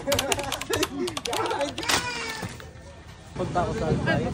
Punta ko sa tayo.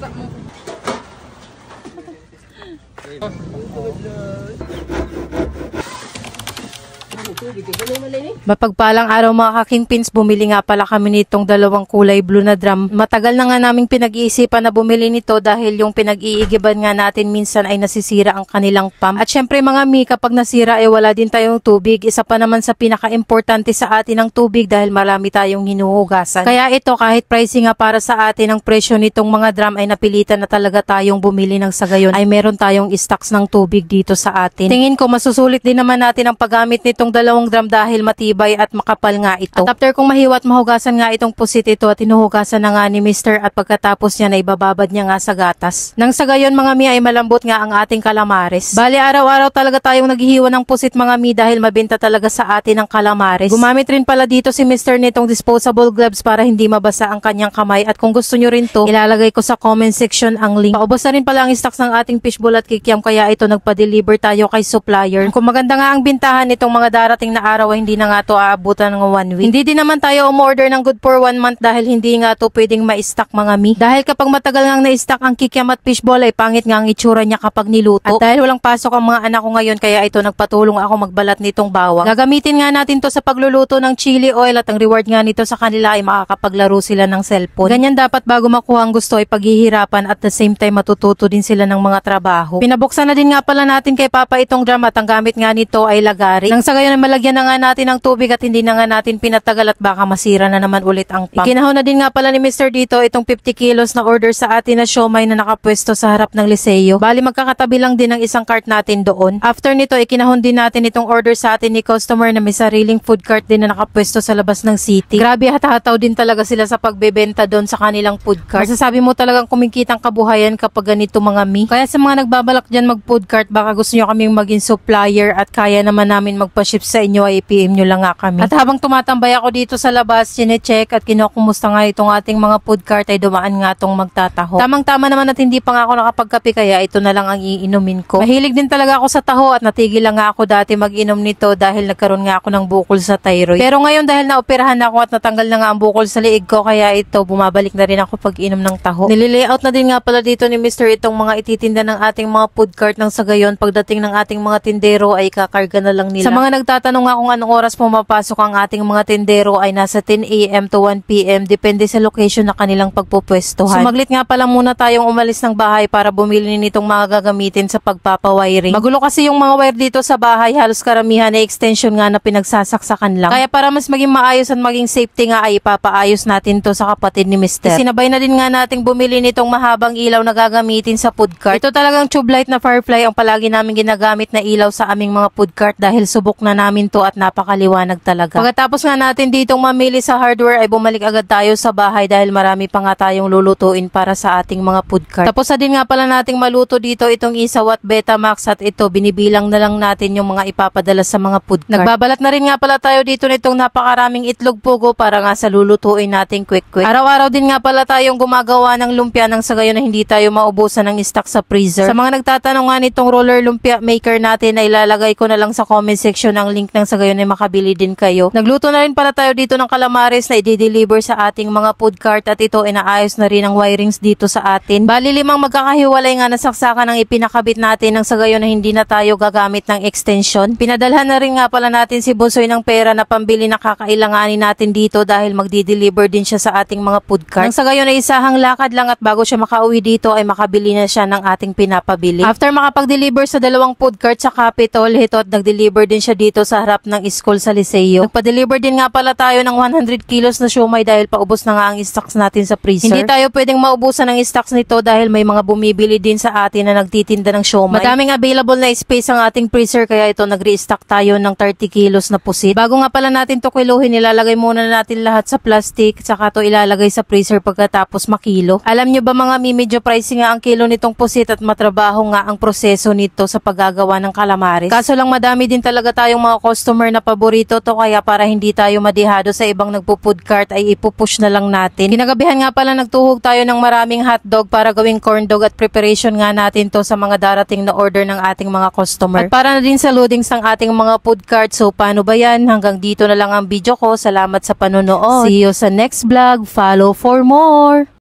Mapagpalang araw mga ka-kingpins, bumili nga pala kami nitong dalawang kulay blue na drum. Matagal na nga naming pinag-iisipan na bumili nito dahil yung pinag-iigiban nga natin minsan ay nasisira ang kanilang pump. At syempre mga mi, kapag nasira ay wala din tayong tubig. Isa pa naman sa pinaka-importante sa atin ang tubig dahil marami tayong hinuhugasan. Kaya ito, kahit pricey nga para sa atin ang presyo nitong mga drum, ay napilitan na talaga tayong bumili ng sa gayon ay meron tayong stocks ng tubig dito sa atin. Tingin ko masusulit din naman natin ang paggamit nitong dalawang drum dahil matibay at makapal nga ito. At after kong mahiwat mahugasan nga itong pusit ito at hinuhugasan na nga ni Mr. at pagkatapos niya na ibababad niya nga sa gatas. Nang sa gayon mga mi ay malambot nga ang ating calamares. Bali araw-araw talaga tayong naghihiwa ng pusit mga mi dahil mabenta talaga sa atin ang calamares. Gumamit rin pala dito si Mr. nitong disposable gloves para hindi mabasa ang kanyang kamay at kung gusto nyo rin to, ilalagay ko sa comment section ang link. Paubos na rin pala ang stocks ng ating fishbowl at kikiam kaya ito nagpa-deliver tayo kay supplier. Kung maganda nga ang bintahan nitong mga darating na araw ay hindi na nga to aabutan ng 1 week. Hindi din naman tayo umorder ng good for 1 month dahil hindi nga to pwedeng ma-stock mga mi. Dahil kapag matagal nga na-stock ang kikiam at fishbowl ay pangit nga ang itsura niya kapag niluto. At dahil walang pasok ang mga anak ko ngayon kaya ito nagpatulong ako magbalat nitong bawang. Gagamitin nga natin to sa pagluluto ng chili oil at ang reward nga nito sa kanila ay makakapaglaro sila ng cellphone. Ganyan dapat bago makuha ang gusto ay paghihirapan at the same time matututo din sila ng mga trabaho. Pinabuksan na din nga pala natin kay Papa itong drum at ang gamit nga nito ay lagari. Nang sa gayon ay malagyan na nga natin ng tubig at hindi na nga natin pinatagal at baka masira na naman ulit ang pump. Ikinahon na din nga pala ni Mr. dito itong 50 kilos na order sa atin na siomay na nakapwesto sa harap ng Liceo. Bali magkakatabi lang din ang isang cart natin doon. After nito ikinahon din natin itong order sa atin ni customer na may sariling food cart din na nakapwesto sa labas ng city. Grabe hatahataw din talaga sila sa pagbebenta doon sa kanilang food cart. Masasabi mo talagang kumikitang kabuhayan kapag ganito mga mi. Kaya sa mga nagbabalak dyan mag food cart, baka gusto nyo kaming maging supplier at kaya naman namin magpa-ship sa inyo ay i-PM nyo lang nga kami. At habang tumatambay ako dito sa labas, chinecheck at kinukumusta nga itong ating mga food cart ay dumaan nga itong magtataho. Tamang-tama naman at hindi pa nga ako nakapagkape kaya ito na lang ang iinumin ko. Mahilig din talaga ako sa taho at natigil lang nga ako dati mag-inom nito dahil nagkaroon nga ako ng bukol sa thyroid. Pero ngayon dahil naoperahan ako at natanggal na nga ang bukol sa liig ko kaya ito bumabalik na rin ako pag inom ng taho. Nililayout na din nga pala dito ni Mr. itong mga ititinda ng ating mga food cart nang sa gayon pagdating ng ating mga tindero ay kakarga na lang nila. Sa mga nagtatanong nga kung anong oras pumapasok ang ating mga tindero ay nasa 10 AM to 1 PM depende sa location na kanilang pagpupwestuhan. Sumaglit nga pala muna tayong umalis ng bahay para bumili nitong mga gagamitin sa pagpapawiring. Magulo kasi yung mga wire dito sa bahay, halos karamihan na extension nga na pinagsasaksakan lang. Kaya para mas maging maayos at maging safety nga ay ipapaayos natin to sa kapatid ni Mr. Sinabay na din nga nating bumili nitong mahabang ilaw na gagamitin sa food cart. Ito talagang tube light na Firefly ang palagi namin ginagamit na ilaw sa aming mga food cart dahil subok na namin to at napakaliwanag talaga. Pagkatapos nga natin ditong mamili sa hardware ay bumalik agad tayo sa bahay dahil marami pa nga tayong lulutuin para sa ating mga food cart. Tapos na din nga pala nating maluto dito itong isaw at Betamax at ito binibilang na lang natin yung mga ipapadala sa mga food cart. Nagbabalat na rin nga pala tayo dito nitong napakaraming itlog pugo para nga sa lulutuin nating quick. Araw-araw din nga pala tayong gumagawa ng lumpia nang sa gayon na hindi tayo maubusan ng stock sa freezer. Sa mga nagtatanong nga nitong roller lumpia maker natin ay ilalagay ko na lang sa comment section ang link nang sa gayon ay makabili din kayo. Nagluto na rin pala tayo dito ng calamares na i-deliver sa ating mga food cart at ito inaayos na rin ang wirings dito sa atin. Bali 5 magkakahiwalay nga na saksakan ang ipinakabit natin nang sa gayon na hindi na tayo gagamit ng extension. Pinadalhan na rin nga pala natin si Bunsoy ng pera na pambili na kakailanganin natin dito dahil magdi-deliver din siya sa ating mga food cart. Nang sa gayon ay isahang lakad lang at bago siya makauwi dito ay makabili na siya ng ating pinapabili. After makapag-deliver sa 2 food cart sa Capitol, ito at nag-deliver din siya dito sa harap ng school sa Liceo. Nagpa-deliver din nga pala tayo ng 100 kilos na siomay dahil paubos na nga ang stocks natin sa freezer. Hindi tayo pwedeng maubusan ng stocks nito dahil may mga bumibili din sa atin na nagtitinda ng siomay. Madaming available na space ang ating freezer kaya ito nag-restock tayo ng 30 kilos na pusit. Bago nga pala natin to kiluhin, ilalagay muna natin lahat sa plastic saka to ilalagay sa freezer pagkatapos makilo. Alam nyo ba mga medyo pricey nga ang kilo nitong pusit at matrabaho nga ang proseso nito sa paggagawa ng calamares. Kaso lang madami din talaga tayong mga mga customer na paborito to, kaya para hindi tayo madihado sa ibang nagpo-food cart ay ipupush na lang natin. Kinagabihan nga pala nagtuhog tayo ng maraming hotdog para gawing corn dog at preparation nga natin to sa mga darating na order ng ating mga customer. At para na din sa loadings ng ating mga food cart. So paano ba yan? Hanggang dito na lang ang video ko. Salamat sa panonood. See you sa next vlog. Follow for more.